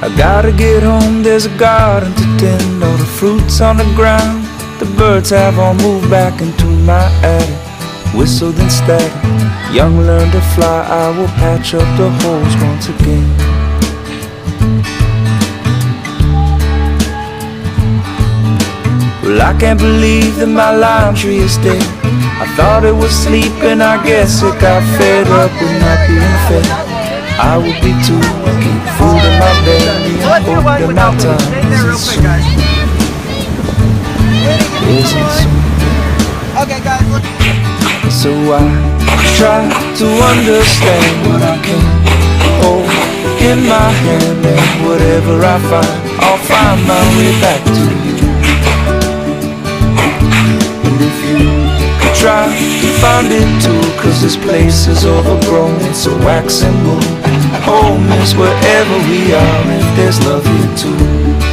I gotta get home, there's a garden to tend, all the fruits on the ground. The birds have all moved back into my attic. Whistle then static, young learn to fly, I will patch up the holes once again. Well, I can't believe that my lime tree is dead. I thought it was sleeping, I guess it got fed up with not being fed. I would be too, keep food in my belly and hope that my time isn't soon. Isn't soon. Okay, guys, look. So I try to understand what I can hold in my hand, and whatever I find, I'll find my way back to you. And if you could try to find it too, cause this place is overgrown, it's a wax and bone. Home is wherever we are, if there's love here too.